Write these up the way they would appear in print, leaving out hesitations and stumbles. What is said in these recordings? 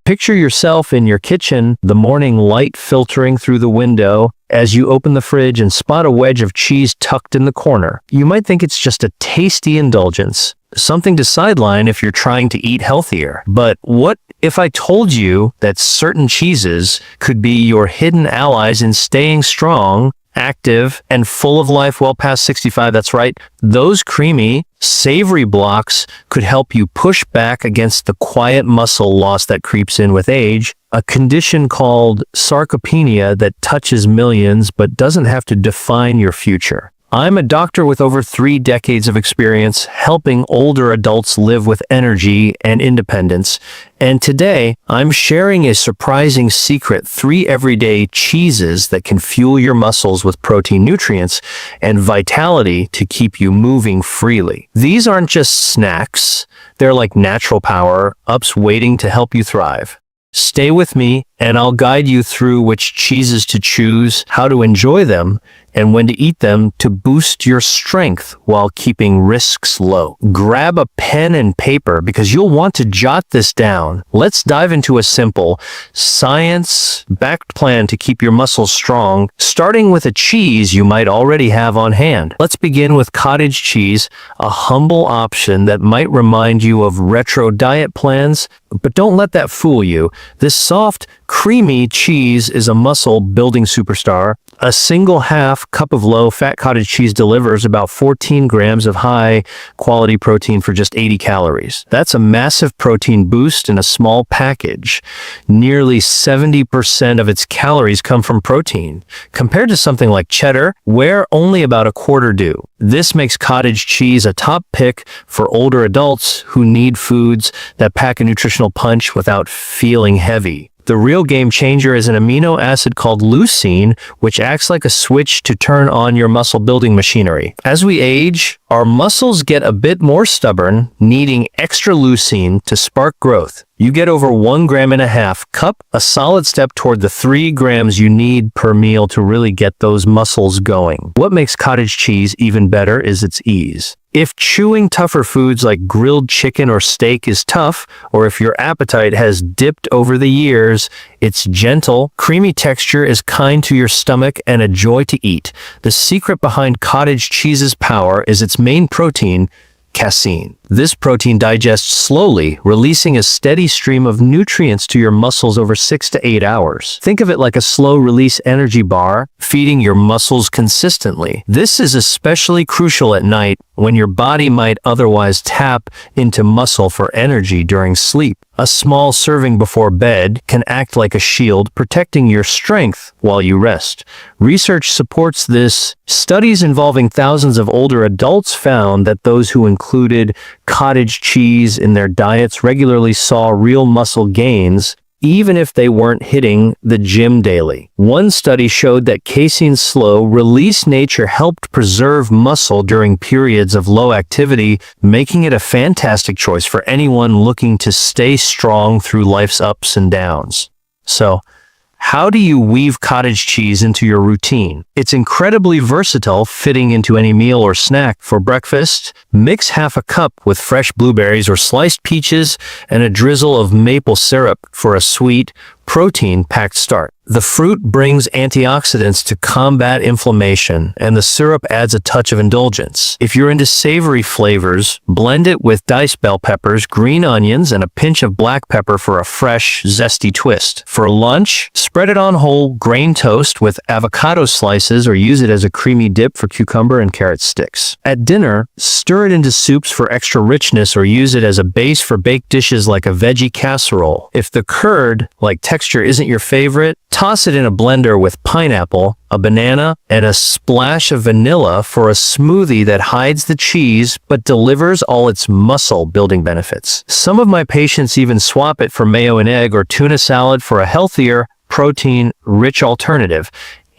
Picture yourself in your kitchen, the morning light filtering through the window as you open the fridge and spot a wedge of cheese tucked in the corner. You might think it's just a tasty indulgence, something to sideline if you're trying to eat healthier. But what if I told you that certain cheeses could be your hidden allies in staying strong, active, and full of life well past 65? That's right. Those creamy, savory blocks could help you push back against the quiet muscle loss that creeps in with age, a condition called sarcopenia that touches millions but doesn't have to define your future. I'm a doctor with over 3 decades of experience helping older adults live with energy and independence. And today, I'm sharing a surprising secret: 3 everyday cheeses that can fuel your muscles with protein, nutrients, and vitality to keep you moving freely. These aren't just snacks. They're like natural power-ups waiting to help you thrive. Stay with me, and I'll guide you through which cheeses to choose, how to enjoy them, and when to eat them to boost your strength while keeping risks low. Grab a pen and paper because you'll want to jot this down. Let's dive into a simple, science-backed plan to keep your muscles strong, starting with a cheese you might already have on hand. Let's begin with cottage cheese, a humble option that might remind you of retro diet plans, but don't let that fool you. This soft, creamy cheese is a muscle-building superstar. A single half cup of low-fat cottage cheese delivers about 14 grams of high-quality protein for just 80 calories. That's a massive protein boost in a small package. Nearly 70% of its calories come from protein, compared to something like cheddar, where only about a quarter do. This makes cottage cheese a top pick for older adults who need foods that pack a nutritional punch without feeling heavy. The real game changer is an amino acid called leucine, which acts like a switch to turn on your muscle-building machinery. As we age, our muscles get a bit more stubborn, needing extra leucine to spark growth. You get over 1.5 grams, a solid step toward the 3 grams you need per meal to really get those muscles going. What makes cottage cheese even better is its ease. If chewing tougher foods like grilled chicken or steak is tough, or if your appetite has dipped over the years, its gentle, creamy texture is kind to your stomach and a joy to eat. The secret behind cottage cheese's power is its main protein, casein. This protein digests slowly, releasing a steady stream of nutrients to your muscles over 6 to 8 hours. Think of it like a slow-release energy bar, feeding your muscles consistently. This is especially crucial at night when your body might otherwise tap into muscle for energy during sleep. A small serving before bed can act like a shield, protecting your strength while you rest. Research supports this. Studies involving thousands of older adults found that those who included cottage cheese in their diets regularly saw real muscle gains, even if they weren't hitting the gym daily. One study showed that casein's slow-release nature helped preserve muscle during periods of low activity, making it a fantastic choice for anyone looking to stay strong through life's ups and downs. So, how do you weave cottage cheese into your routine? It's incredibly versatile, fitting into any meal or snack. For breakfast, mix half a cup with fresh blueberries or sliced peaches and a drizzle of maple syrup for a sweet, protein-packed start. The fruit brings antioxidants to combat inflammation, and the syrup adds a touch of indulgence. If you're into savory flavors, blend it with diced bell peppers, green onions, and a pinch of black pepper for a fresh, zesty twist. For lunch, spread it on whole grain toast with avocado slices or use it as a creamy dip for cucumber and carrot sticks. At dinner, stir it into soups for extra richness or use it as a base for baked dishes like a veggie casserole. If the curd-like texture isn't your favorite, toss it in a blender with pineapple, a banana, and a splash of vanilla for a smoothie that hides the cheese but delivers all its muscle-building benefits. Some of my patients even swap it for mayo and egg or tuna salad for a healthier, protein-rich alternative.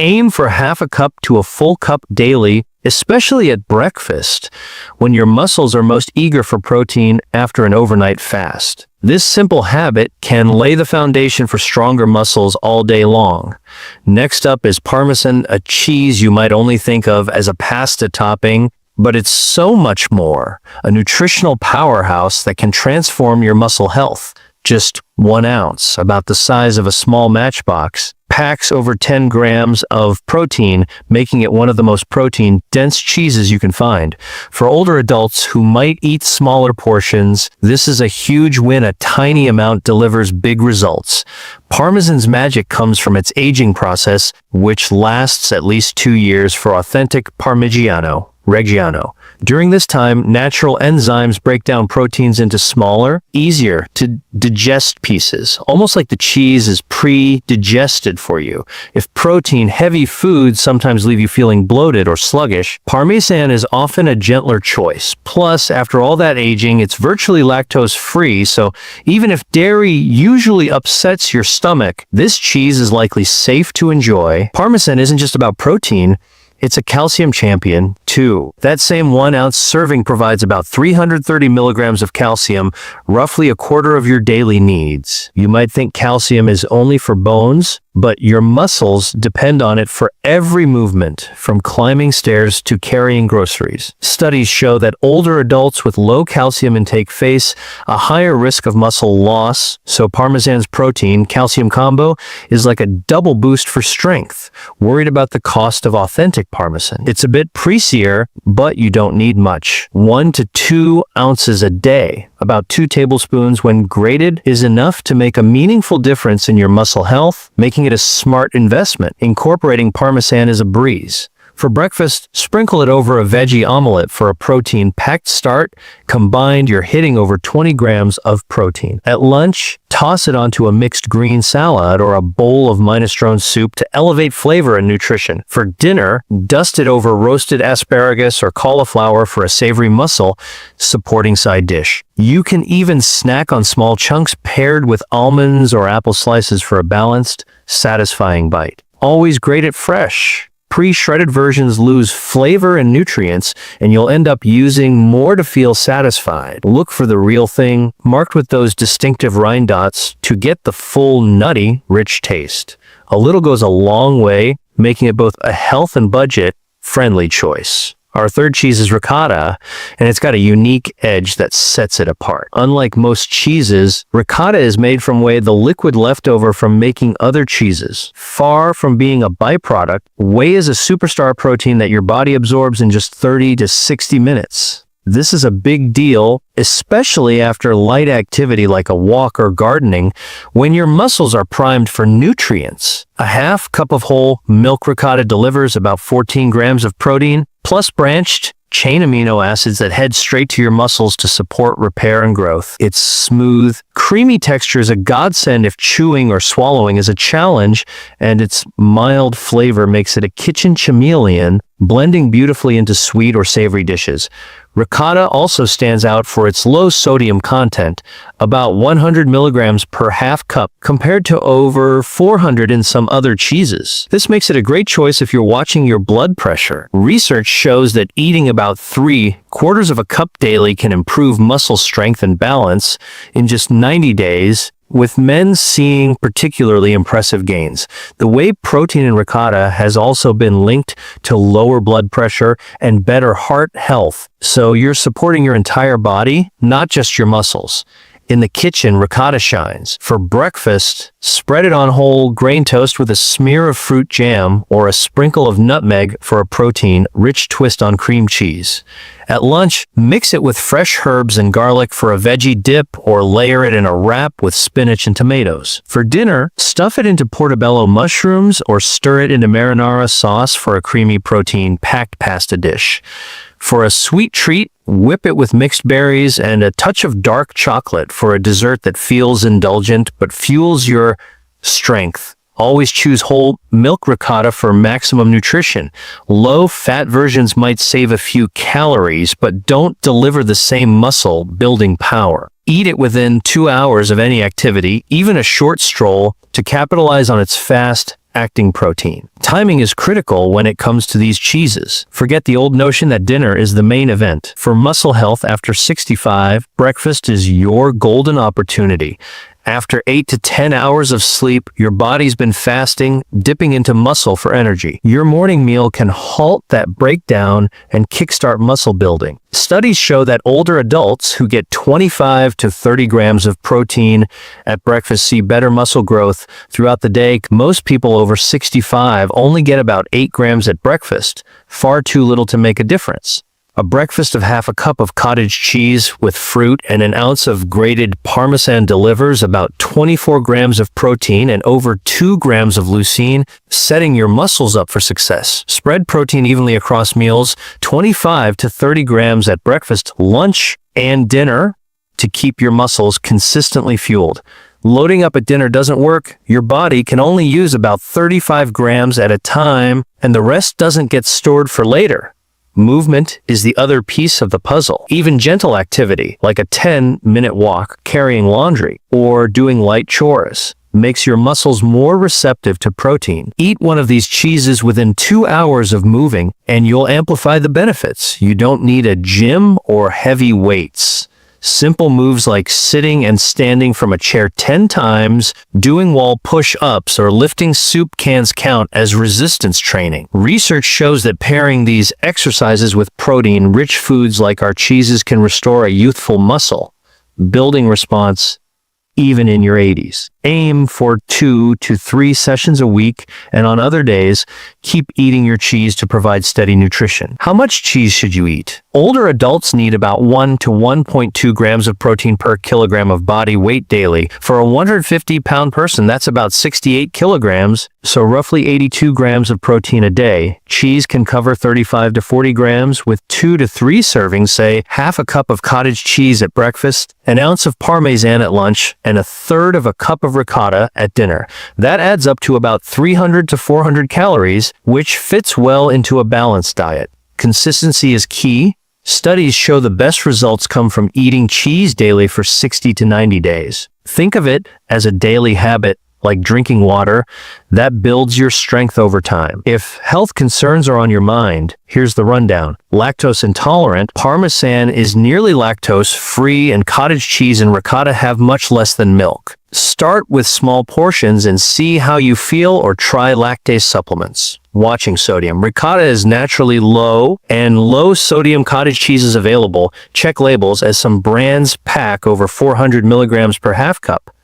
Aim for half a cup to a full cup daily, especially at breakfast, when your muscles are most eager for protein after an overnight fast. This simple habit can lay the foundation for stronger muscles all day long. Next up is Parmesan, a cheese you might only think of as a pasta topping, but it's so much more. A nutritional powerhouse that can transform your muscle health. just 1 ounce, about the size of a small matchbox, packs over 10 grams of protein, making it one of the most protein-dense cheeses you can find. For older adults who might eat smaller portions, this is a huge win. A tiny amount delivers big results. Parmesan's magic comes from its aging process, which lasts at least 2 years for authentic Parmigiano Reggiano. During this time, natural enzymes break down proteins into smaller, easier to digest pieces, almost like the cheese is pre-digested for you. If protein-heavy foods sometimes leave you feeling bloated or sluggish, Parmesan is often a gentler choice. Plus, after all that aging, it's virtually lactose-free, so even if dairy usually upsets your stomach, this cheese is likely safe to enjoy. Parmesan isn't just about protein, it's a calcium champion, too. That same 1 ounce serving provides about 330 milligrams of calcium, roughly a quarter of your daily needs. You might think calcium is only for bones, but your muscles depend on it for every movement, from climbing stairs to carrying groceries. Studies show that older adults with low calcium intake face a higher risk of muscle loss, so Parmesan's protein-calcium combo is like a double boost for strength. Worried about the cost of authentic Parmesan? It's a bit pricier, but you don't need much. 1 to 2 ounces a day, about 2 tablespoons when grated, is enough to make a meaningful difference in your muscle health, making it a smart investment. Incorporating Parmesan is a breeze. For breakfast, sprinkle it over a veggie omelet for a protein-packed start. Combined, you're hitting over 20 grams of protein. At lunch, toss it onto a mixed green salad or a bowl of minestrone soup to elevate flavor and nutrition. For dinner, dust it over roasted asparagus or cauliflower for a savory muscle-supporting side dish. You can even snack on small chunks paired with almonds or apple slices for a balanced, satisfying bite. Always grate it fresh. Pre-shredded versions lose flavor and nutrients, and you'll end up using more to feel satisfied. Look for the real thing, marked with those distinctive rind dots, to get the full, nutty, rich taste. A little goes a long way, making it both a health and budget-friendly choice. Our third cheese is ricotta, and it's got a unique edge that sets it apart. Unlike most cheeses, ricotta is made from whey, the liquid leftover from making other cheeses. Far from being a byproduct, whey is a superstar protein that your body absorbs in just 30 to 60 minutes. This is a big deal, especially after light activity like a walk or gardening, when your muscles are primed for nutrients. A half cup of whole milk ricotta delivers about 14 grams of protein, plus branched chain amino acids that head straight to your muscles to support repair and growth. Its smooth, creamy texture is a godsend if chewing or swallowing is a challenge, and its mild flavor makes it a kitchen chameleon, blending beautifully into sweet or savory dishes. Ricotta also stands out for its low sodium content, about 100 milligrams per half cup, compared to over 400 in some other cheeses. This makes it a great choice if you're watching your blood pressure. Research shows that eating about 3/4 of a cup daily can improve muscle strength and balance in just 90 days, with men seeing particularly impressive gains. The whey protein in ricotta has also been linked to lower blood pressure and better heart health, so you're supporting your entire body, not just your muscles. In the kitchen, ricotta shines. For breakfast, spread it on whole grain toast with a smear of fruit jam or a sprinkle of nutmeg for a protein-rich twist on cream cheese. At lunch, mix it with fresh herbs and garlic for a veggie dip or layer it in a wrap with spinach and tomatoes. For dinner, stuff it into portobello mushrooms or stir it into marinara sauce for a creamy protein-packed pasta dish. For a sweet treat, whip it with mixed berries and a touch of dark chocolate for a dessert that feels indulgent but fuels your strength. Always choose whole milk ricotta for maximum nutrition. Low-fat versions might save a few calories, but don't deliver the same muscle-building power. Eat it within 2 hours of any activity, even a short stroll, to capitalize on its fast-acting protein. Timing is critical when it comes to these cheeses. Forget the old notion that dinner is the main event. For muscle health after 65, breakfast is your golden opportunity. After 8 to 10 hours of sleep, your body's been fasting, dipping into muscle for energy. Your morning meal can halt that breakdown and kickstart muscle building. Studies show that older adults who get 25 to 30 grams of protein at breakfast see better muscle growth throughout the day. Most people over 65 only get about 8 grams at breakfast, far too little to make a difference. A breakfast of half a cup of cottage cheese with fruit and an ounce of grated Parmesan delivers about 24 grams of protein and over 2 grams of leucine, setting your muscles up for success. Spread protein evenly across meals, 25 to 30 grams at breakfast, lunch, and dinner to keep your muscles consistently fueled. Loading up at dinner doesn't work. Your body can only use about 35 grams at a time, and the rest doesn't get stored for later. Movement is the other piece of the puzzle. Even gentle activity, like a 10-minute walk, carrying laundry, or doing light chores, makes your muscles more receptive to protein. Eat one of these cheeses within 2 hours of moving, and you'll amplify the benefits. You don't need a gym or heavy weights. Simple moves like sitting and standing from a chair 10 times, doing wall push-ups, or lifting soup cans count as resistance training. Research shows that pairing these exercises with protein-rich foods like our cheeses can restore a youthful muscle building response even in your 80s. Aim for 2 to 3 sessions a week, and on other days, keep eating your cheese to provide steady nutrition. How much cheese should you eat? Older adults need about 1 to 1.2 grams of protein per kilogram of body weight daily. For a 150-pound person, that's about 68 kilograms, so roughly 82 grams of protein a day. Cheese can cover 35 to 40 grams with 2 to 3 servings, say half a cup of cottage cheese at breakfast, an ounce of Parmesan at lunch, and a third of a cup of ricotta at dinner. That adds up to about 300 to 400 calories, which fits well into a balanced diet. Consistency is key. Studies show the best results come from eating cheese daily for 60 to 90 days. Think of it as a daily habit, like drinking water, that builds your strength over time. If health concerns are on your mind, here's the rundown. Lactose intolerant, Parmesan is nearly lactose-free, and cottage cheese and ricotta have much less than milk. Start with small portions and see how you feel, or try lactase supplements. Watching sodium. Ricotta is naturally low, and low sodium cottage cheese is available. Check labels, as some brands pack over 400 milligrams per half cup.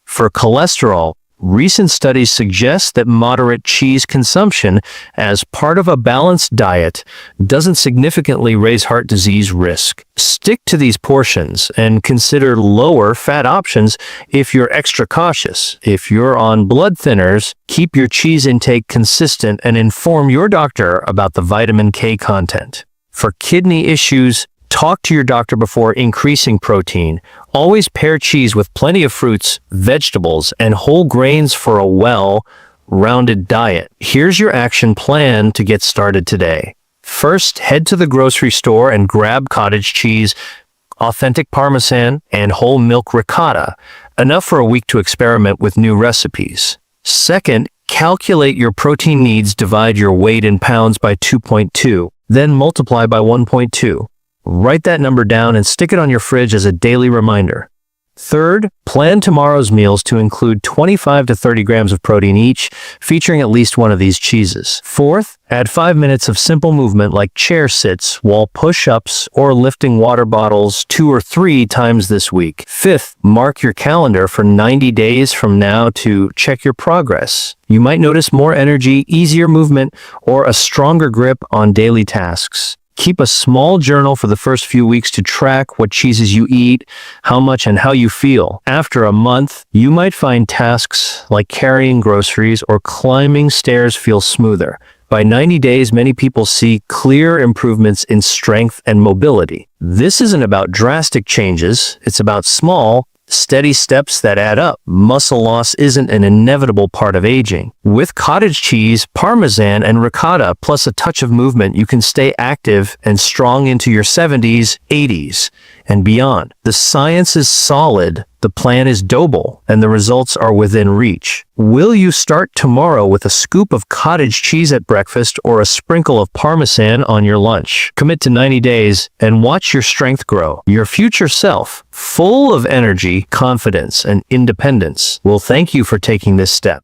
For cholesterol, recent studies suggest that moderate cheese consumption as part of a balanced diet doesn't significantly raise heart disease risk. Stick to these portions and consider lower fat options if you're extra cautious. If you're on blood thinners, keep your cheese intake consistent and inform your doctor about the vitamin K content. For kidney issues, talk to your doctor before increasing protein. Always pair cheese with plenty of fruits, vegetables, and whole grains for a well-rounded diet. Here's your action plan to get started today. First, head to the grocery store and grab cottage cheese, authentic Parmesan, and whole milk ricotta, enough for a week to experiment with new recipes. Second, calculate your protein needs, divide your weight in pounds by 2.2, then multiply by 1.2. Write that number down and stick it on your fridge as a daily reminder. Third, plan tomorrow's meals to include 25 to 30 grams of protein each, featuring at least one of these cheeses. Fourth, add 5 minutes of simple movement like chair sits, wall push-ups, or lifting water bottles 2 or 3 times this week. Fifth, mark your calendar for 90 days from now to check your progress. You might notice more energy, easier movement, or a stronger grip on daily tasks. Keep a small journal for the first few weeks to track what cheeses you eat, how much, and how you feel. After a month, you might find tasks like carrying groceries or climbing stairs feel smoother. By 90 days, many people see clear improvements in strength and mobility. This isn't about drastic changes, it's about small, steady steps that add up. Muscle loss isn't an inevitable part of aging. With cottage cheese, Parmesan, and ricotta, plus a touch of movement, you can stay active and strong into your 70s, 80s, and beyond. The science is solid. The plan is doable, and the results are within reach. Will you start tomorrow with a scoop of cottage cheese at breakfast or a sprinkle of Parmesan on your lunch? Commit to 90 days and watch your strength grow. Your future self, full of energy, confidence, and independence, will thank you for taking this step.